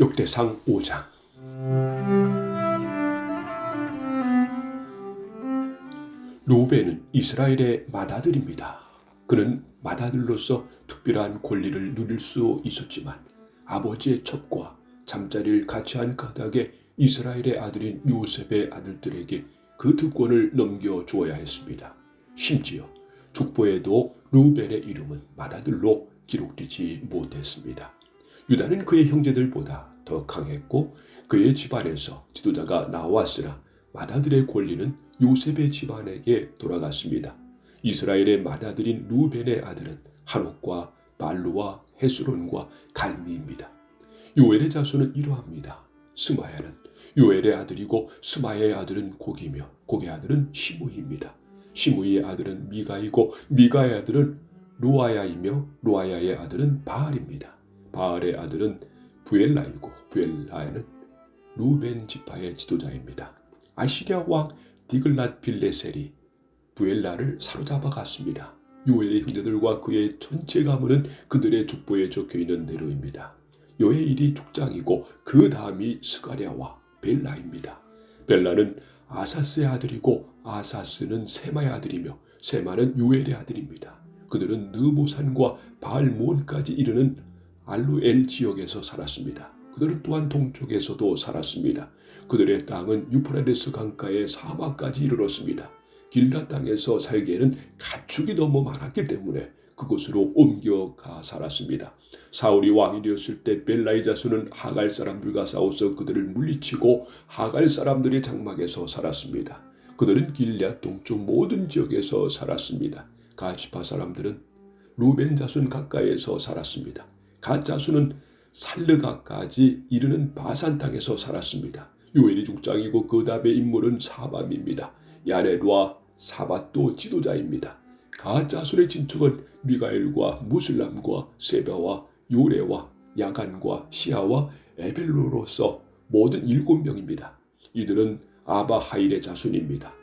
역대상 5장. 르우벤은 이스라엘의 맏아들입니다. 그는 맏아들로서 특별한 권리를 누릴 수 있었지만 아버지의 첩과 잠자리를 같이 한 까닭에 이스라엘의 아들인 요셉의 아들들에게 그 특권을 넘겨주어야 했습니다. 심지어 족보에도 르우벤의 이름은 맏아들로 기록되지 못했습니다. 유다는 그의 형제들보다 더 강했고 그의 집안에서 지도자가 나왔으나 맏아들의 권리는 요셉의 집안에게 돌아갔습니다. 이스라엘의 맏아들인 르우벤의 아들은 한옥과 발루와 헤스론과 갈미입니다. 요엘의 자손은 이러합니다. 스마야는 요엘의 아들이고 스마야의 아들은 고기며 고기의 아들은 시므이입니다. 시므이의 아들은 미가이고 미가의 아들은 루아야이며 루아야의 아들은 바알입니다. 바알의 아들은 부엘라이고 부엘라는 르우벤 지파의 지도자입니다. 아시리아 왕 디글랏 빌레셀이 부엘라를 사로잡아 갔습니다. 요엘의 형제들과 그의 전체 가문은 그들의 족보에 적혀있는 대로입니다. 요엘이 족장이고 그 다음이 스가랴와 벨라입니다. 벨라는 아사스의 아들이고 아사스는 세마의 아들이며 세마는 요엘의 아들입니다. 그들은 느보산과 바알몬까지 이르는 알루엘 지역에서 살았습니다. 그들은 또한 동쪽에서도 살았습니다. 그들의 땅은 유프라데스 강가의 사막까지 이르렀습니다. 길라 땅에서 살기에는 가축이 너무 많았기 때문에 그곳으로 옮겨가 살았습니다. 사울이 왕이 되었을 때 벨라의 자손은 하갈 사람들과 싸워서 그들을 물리치고 하갈 사람들의 장막에서 살았습니다. 그들은 길앗 동쪽 모든 지역에서 살았습니다. 가지파 사람들은 르우벤 자손 가까이에서 살았습니다. 갓 자손은 살르가까지 이르는 바산 땅에서 살았습니다. 요엘이 족장이고 그 다음의 인물은 사밤입니다. 야레루와 사밧도 지도자입니다. 갓 자손의 친척은 미가엘과 무슬람과 세바와 요레와 야간과 시아와 에벨로로서 모든 7명입니다. 이들은 아바하일의 자손입니다.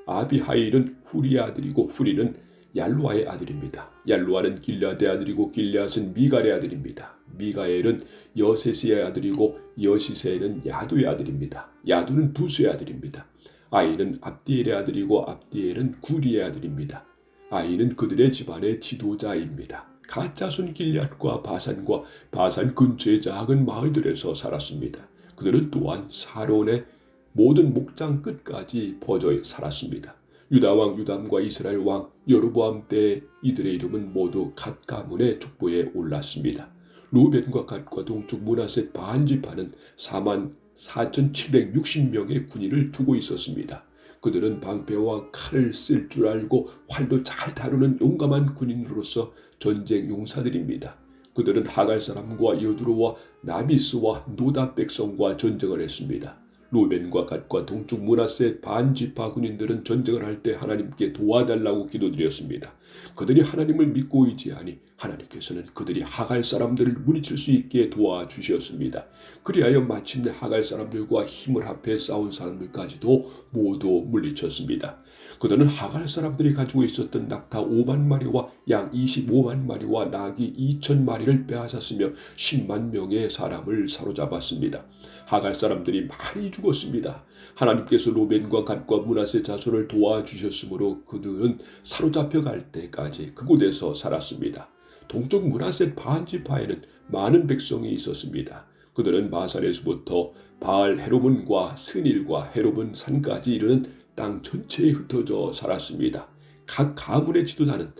아비하일은 후리의 아들이고 후리는 얄루아의 아들입니다. 얄루아는 길앗의 아들이고 길앗은 미갈의 아들입니다. 미가엘은 여세스의 아들이고 여시세는 야도의 아들입니다. 야도는 부스의 아들입니다. 아이는 압디엘의 아들이고 압디엘은 구리의 아들입니다. 아이는 그들의 집안의 지도자입니다. 갓 자손 길앗과 바산과 바산 근처의 작은 마을들에서 살았습니다. 그들은 또한 사론의 모든 목장 끝까지 퍼져 살았습니다. 유다 왕 유담과 이스라엘 왕 여로보암 때 이들의 이름은 모두 갓 가문의 족보에 올랐습니다. 르우벤과 갓과 동쪽 므낫셋 반지파는 44,760명의 군인을 두고 있었습니다. 그들은 방패와 칼을 쓸 줄 알고 활도 잘 다루는 용감한 군인으로서 전쟁 용사들입니다. 그들은 하갈 사람과 여두로와 나비스와 노다 백성과 전쟁을 했습니다. 르우벤과 갓과 동쪽 므낫셋 반지파 군인들은 전쟁을 할 때 하나님께 도와달라고 기도드렸습니다. 그들이 하나님을 믿고 의지하니 하나님께서는 그들이 하갈 사람들을 물리칠 수 있게 도와주셨습니다. 그리하여 마침내 하갈 사람들과 힘을 합해 싸운 사람들까지도 모두 물리쳤습니다. 그들은 하갈 사람들이 가지고 있었던 낙타 5만 마리와 양 25만 마리와 나귀 2천 마리를 빼앗았으며 10만 명의 사람을 사로잡았습니다. 하갈 사람들이 많이 죽었습니다. 하나님께서 르우벤과 갓과 므낫셋 자손을 도와주셨으므로 그들은 사로잡혀 갈 때까지 그곳에서 살았습니다. 동쪽 므낫셋 반지파에는 많은 백성이 있었습니다. 그들은 바산에서부터 바알 헤로몬과 스닐과 헤로몬 산까지 이르는 땅 전체에 흩어져 살았습니다. 각 가문의 지도자는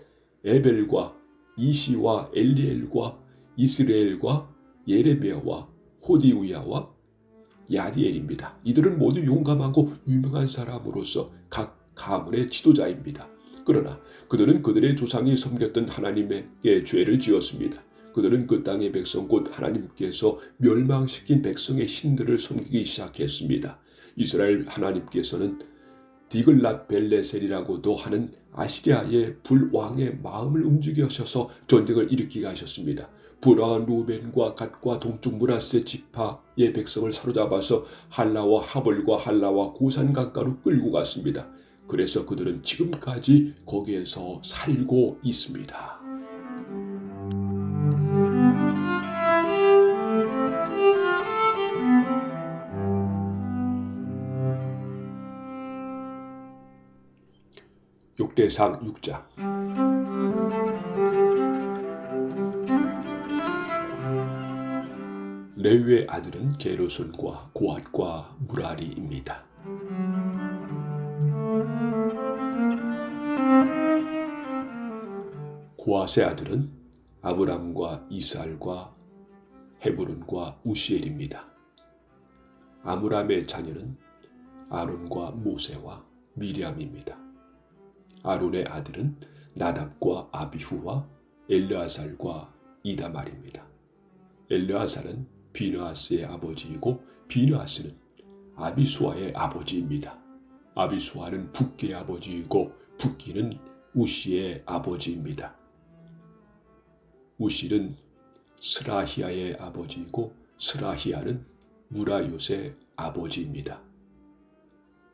에벨과 이시와 엘리엘과 이스레엘과 예레베아와 호디우야와 야디엘입니다. 이들은 모두 용감하고 유명한 사람으로서 각 가문의 지도자입니다. 그러나 그들은 그들의 조상이 섬겼던 하나님에게 죄를 지었습니다. 그들은 그 땅의 백성 곧 하나님께서 멸망시킨 백성의 신들을 섬기기 시작했습니다. 이스라엘 하나님께서는 디글랏 빌레셀이라고도 하는 아시리아의 불왕의 마음을 움직이셔서 전쟁을 일으키게 하셨습니다. 불왕한 르우벤과 갓과 동쪽 므낫셋 지파의 백성을 사로잡아서 할라와 하볼과 할라와 고산 강가로 끌고 갔습니다. 그래서 그들은 지금까지 거기에서 살고 있습니다. 역대상 6장. 레위의 아들은 게르손과 고핫과 무라리입니다. 고핫의 아들은 아므람과 이스알과 헤브론과 우시엘입니다. 아므람의 자녀는 아론과 모세와 미리암입니다. 아론의 아들은 나답과 아비후와 엘르아살과 이다말입니다. 엘르아살은 비느하스의 아버지이고 비느하스는 아비수아의 아버지입니다. 아비수아는 붓기의 아버지이고 붓기는 우시의 아버지입니다. 우실은 스라히아의 아버지이고 스라히아는 무라요스의 아버지입니다.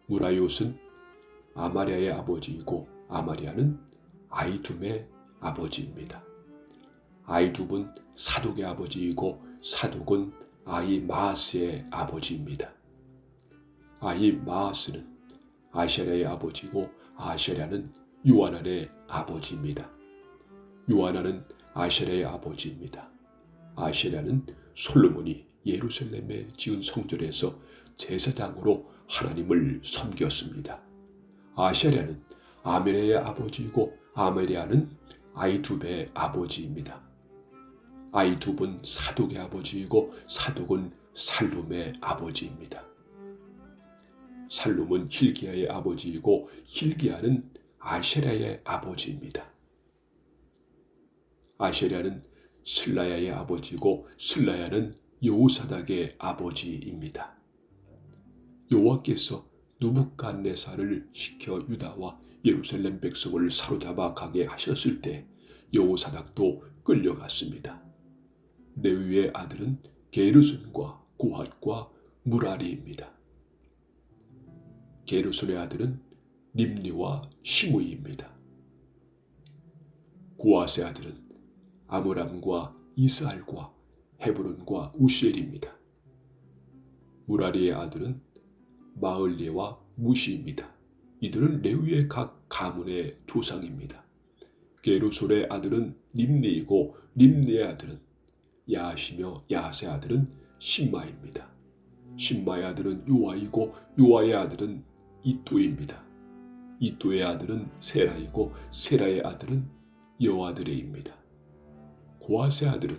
무라요스는 아마랴의 아버지이고 아마랴는 아이둠의 아버지입니다. 아이둠은 사독의 아버지이고 사독은 아이마아스의 아버지입니다. 아이마아스는 아샤랴의 아버지고 아샤랴는 요하난의 아버지입니다. 요하난은 아샤랴의 아버지입니다. 아샤랴는 솔로몬이 예루살렘에 지은 성전에서 제사장으로 하나님을 섬겼습니다. 아샤랴는 아메랴의 아버지이고 아메랴는 아이두베의 아버지입니다. 아이두브는 사독의 아버지이고 사독은 살룸의 아버지입니다. 살룸은 hil기야의 아버지이고 hil기야는 아세랴의 아버지입니다. 아세랴는 슬라야의 아버지고 슬라야는 여호사닥의 아버지입니다. 여호와께서 느부갓네살을 시켜 유다와 예루살렘 백성을 사로잡아 가게 하셨을 때 여호사닥도 끌려갔습니다. 레위의 아들은 게르손과 고핫과 무라리입니다. 게르손의 아들은 림니와 시므이입니다. 고핫의 아들은 아므람과 이스알과 헤브론과 우시엘입니다. 무라리의 아들은 마을리와 무시입니다. 이들은 레위의 각 가문의 조상입니다. 게르손의 아들은 림니이고 림니의 아들은 야시며 야스의 아들은 심마입니다. 심마의 아들은 요아이고 요아의 아들은 이또입니다. 이또의 아들은 세라이고 세라의 아들은 여아드레입니다. 고핫의 아들은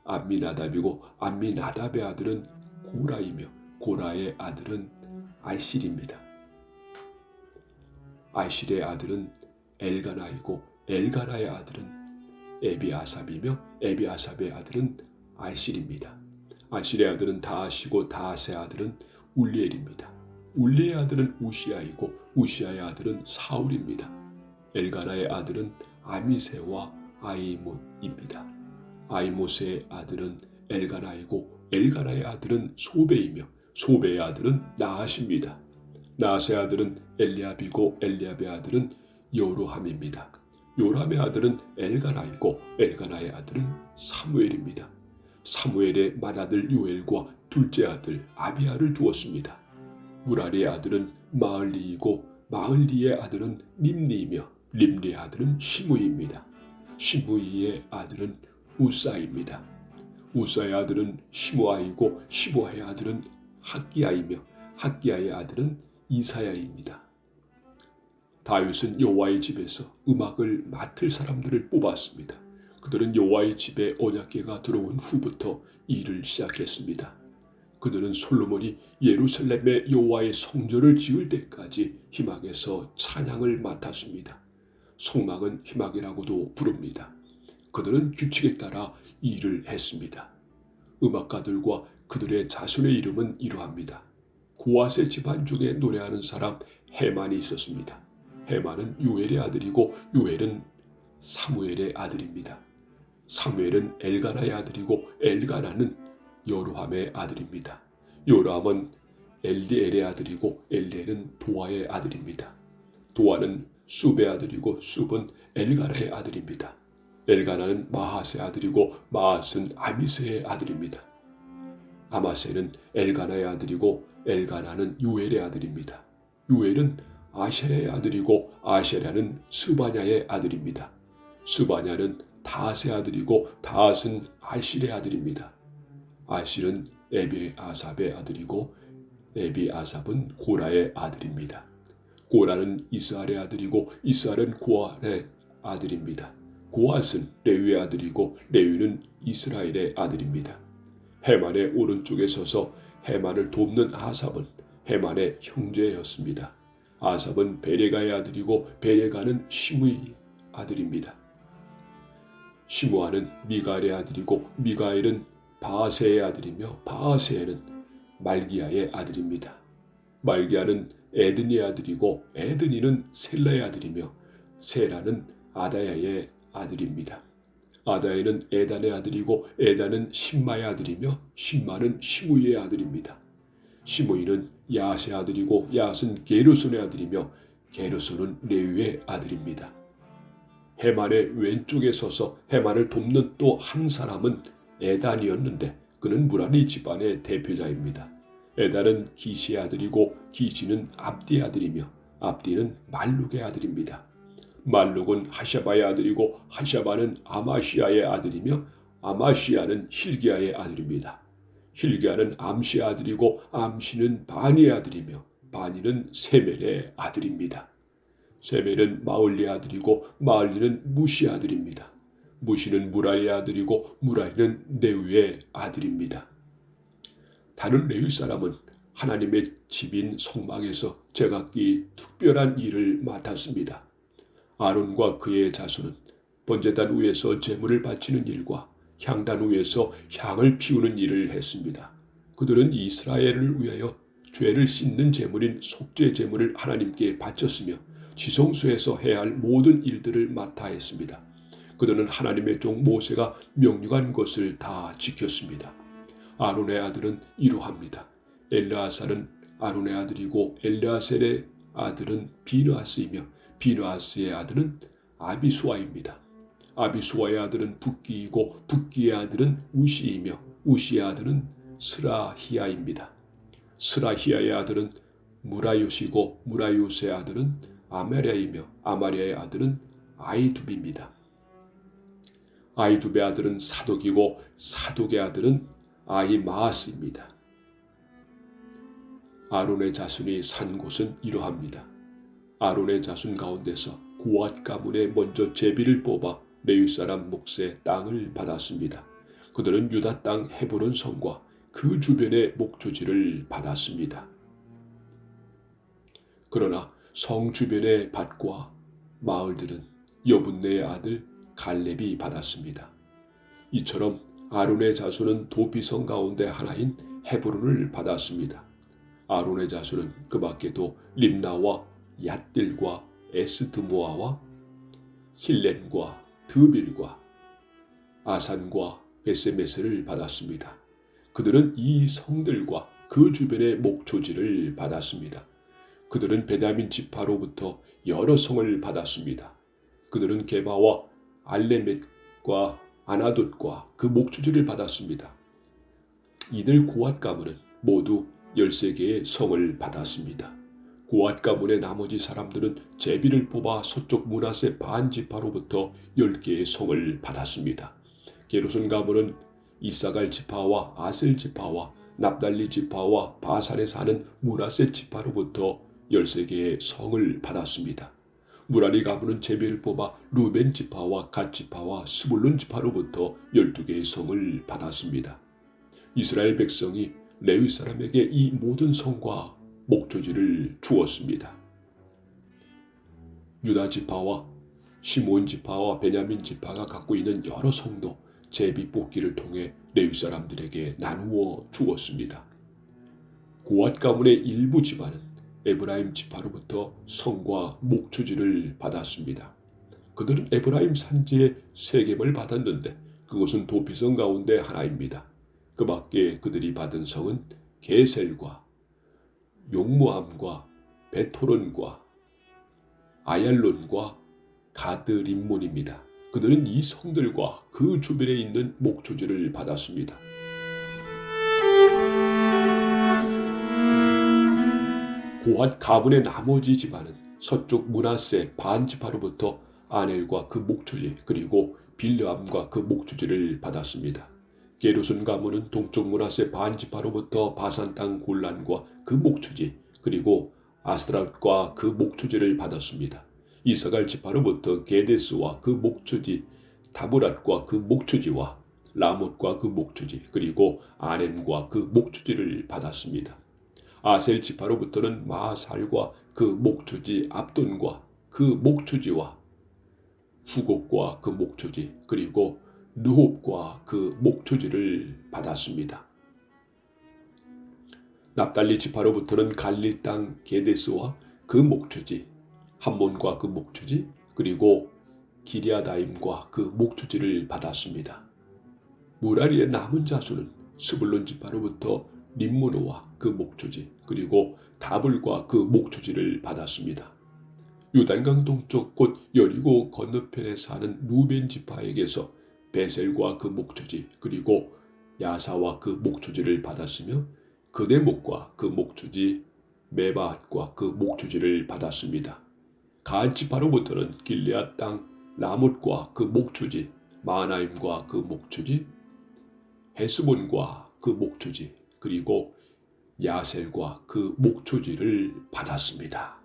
암미나답이고 암미나답의 아들은 고라이며 고라의 아들은 알실입니다. 알실의 아들은 엘가나이고 엘가나의 아들은 에비아삽이며 에비아삽의 아들은 알실입니다. 알실의 아들은 다하시고 다하스의 아들은 울리엘입니다. 울리의 아들은 우시아이고 우시아의 아들은 사울입니다. 엘가나의 아들은 아미세와 아이못입니다. 아이못의 아들은 엘가나이고 엘가나의 아들은 소베이며 소베의 아들은 나하십니다. 나하스의 아들은 엘리압이고 엘리압의 아들은 여로함입니다. 요람의 아들은 엘가나이고 엘가나의 아들은 사무엘입니다. 사무엘의 맏아들 요엘과 둘째 아들 아비야를 두었습니다. 무라리의 아들은 마을리이고 마을리의 아들은 림니이며 림리의 아들은 시므이입니다. 시므이의 아들은 우사입니다. 우사의 아들은 시므아이고 시므아의 아들은 학기야이며 학기야의 아들은 이사야입니다. 다윗은 여호와의 집에서 음악을 맡을 사람들을 뽑았습니다. 그들은 여호와의 집에 언약궤가 들어온 후부터 일을 시작했습니다. 그들은 솔로몬이 예루살렘에 여호와의 성전을 지을 때까지 희막에서 찬양을 맡았습니다. 성막은 희막이라고도 부릅니다. 그들은 규칙에 따라 일을 했습니다. 음악가들과 그들의 자손의 이름은 이러합니다. 고핫의 집안 중에 노래하는 사람 헤만이 있었습니다. 헤만은 요엘의 아들이고 요엘은 사무엘의 아들입니다. 사무엘은 엘가나의 아들이고 엘가나는 여로함의 아들입니다. 여로함은 엘리엘의 아들이고 엘리엘은 도아의 아들입니다. 도아는 숲의 아들이고 숲은 엘가나의 아들입니다. 엘가나는 마하스의 아들이고 마하스는 아미스의 아들입니다. 아마세는 엘가나의 아들이고 엘가나는 요엘의 아들입니다. 요엘은 아셀의 아들이고 아셀야는 스바냐의 아들입니다. 스바냐는 다스의 아들이고 다스는 아실의 아들입니다. 아실은 에비아삽의 아들이고 에비아삽은 고라의 아들입니다. 고라는 이스할의 아들이고 이스할은 고앗의 아들입니다. 고앗은 레위의 아들이고 레위는 이스라엘의 아들입니다. 헤만의 오른쪽에 서서 헤만을 돕는 아삽은 헤만의 형제였습니다. 아삽은 베레가의 아들이고 베레가는 시므의 아들입니다. 시므아는 미가엘의 아들이고 미가엘은 바아세의 아들이며 바아세는 말기야의 아들입니다. 말기야는 에드니의 아들이고 에드니는 셀라의 아들이며 셀라는 아다야의 아들입니다. 아다야는 에단의 아들이고 에단은 심마의 아들이며 심마는 시므이의 아들입니다. 시므이는 야스의 아들이고 야스는 게르손의 아들이며 게르손은 레위의 아들입니다. 헤만의 왼쪽에 서서 헤만을 돕는 또 한 사람은 에단이었는데 그는 무라리 집안의 대표자입니다. 에단은 기시의 아들이고 기시는 압디의 아들이며 압디는 말룩의 아들입니다. 말룩은 하샤바의 아들이고 하샤바는 아마시아의 아들이며 아마시아는 힐기야의 아들입니다. 힐기야는 암시의 아들이고 암시는 바니의 아들이며 바니는 세멜의 아들입니다. 세멜은 마을리의 아들이고 마을리는 무시의 아들입니다. 무시는 무라리의 아들이고 무라리는 네위의 아들입니다. 다른 레위 사람은 하나님의 집인 성막에서 제각기 특별한 일을 맡았습니다. 아론과 그의 자손은 번제단 위에서 제물을 바치는 일과 향단 위에서 향을 피우는 일을 했습니다. 그들은 이스라엘을 위하여 죄를 씻는 제물인 속죄 제물을 하나님께 바쳤으며 지성소에서 해야 할 모든 일들을 맡아 했습니다. 그들은 하나님의 종 모세가 명령한 것을 다 지켰습니다. 아론의 아들은 이러합니다. 엘르아살은 아론의 아들이고 엘르아셀의 아들은 비느하스이며 비느하스의 아들은 아비수아입니다. 아비수아의 아들은 붓기이고 붓기의 아들은 우시이며 우시의 아들은 스라히야입니다. 스라히야의 아들은 무라요시고 무라요스의 아들은 아마랴이며 아마랴의 아들은 아이두비입니다. 아이두베의 아들은 사독이고 사독의 아들은 아히마아스입니다. 아론의 자손이 산 곳은 이러합니다. 아론의 자손 가운데서 고앗 가문에 먼저 제비를 뽑아 레위 사람 몫의 땅을 받았습니다. 그들은 유다 땅 헤브론 성과 그 주변의 목조지를 받았습니다. 그러나 성 주변의 밭과 마을들은 여분네의 아들 갈렙이 받았습니다. 이처럼 아론의 자손은 도피성 가운데 하나인 헤브론을 받았습니다. 아론의 자손은 그 밖에도 림나와 얏딜과 에스드모아와 힐렘과 드빌과 아산과 베세메스를 받았습니다. 그들은 이 성들과 그 주변의 목초지를 받았습니다. 그들은 베냐민 지파로부터 여러 성을 받았습니다. 그들은 게바와 알레멧과 아나돗과 그 목초지를 받았습니다. 이들 고앗 가문은 모두 13개의 성을 받았습니다. 고앗 가문의 나머지 사람들은 제비를 뽑아 서쪽 므낫세 반 지파로부터 10개의 성을 받았습니다. 게르손 가문은 이사갈 지파와 아셀 지파와 납달리 지파와 바산에 사는 므낫세 지파로부터 13개의 성을 받았습니다. 무라리 가문은 제비를 뽑아 루벤 지파와 갓 지파와 스불론 지파로부터 12개의 성을 받았습니다. 이스라엘 백성이 레위 사람에게 이 모든 성과 목조지를 주었습니다. 유다 지파와 시몬 지파와 베냐민 지파가 갖고 있는 여러 성도 제비 뽑기를 통해 레위 사람들에게 나누어 주었습니다. 고앗 가문의 일부 집안은 에브라임 지파로부터 성과 목초지를 받았습니다. 그들은 에브라임 산지에 세겜을 받았는데 그것은 도피성 가운데 하나입니다. 그 밖에 그들이 받은 성은 게셀과 용무암과 베토론과 아얄론과 가드림몬입니다. 그들은 이 성들과 그 주변에 있는 목초지를 받았습니다. 고앗 가문의 나머지 집안은 서쪽 므낫세 반 지파로부터 아넬과 그 목초지 그리고 빌르암과 그 목초지를 받았습니다. 게르손 가문은 동쪽 므낫세 반 지파로부터 바산 땅 골란과 그 목초지 그리고 아스트랏과 그 목초지를 받았습니다. 이사갈 지파로부터 게데스와 그 목초지, 다브랏과 그 목초지와 라못과 그 목초지 그리고 아넴과 그 목초지를 받았습니다. 아셀 지파로부터는 마살과 그 목초지 압돈과 그 목초지와 후곡과 그 목초지 그리고 르홉과 그 목초지를 받았습니다. 납달리 지파로부터는 갈릴 땅 게데스와 그 목초지, 함몬과 그 목초지 그리고 기리아다임과 그 목초지를 받았습니다. 무라리의 남은 자손은 스불론 지파로부터 림므노와 그 목초지 그리고 다불과 그 목초지를 받았습니다. 요단강 동쪽 곧 여리고 건너편에 사는 루벤 지파에게서 베셀과 그 목초지 그리고 야사와 그 목초지를 받았으며 그네목과 그 목초지 메바앗과 그 목초지를 받았습니다. 갓 지파로부터는 길르앗 땅 라못과 그 목초지 마하나임과 그 목초지 헤스본과 그 목초지 그리고 야셀과 그 목초지를 받았습니다.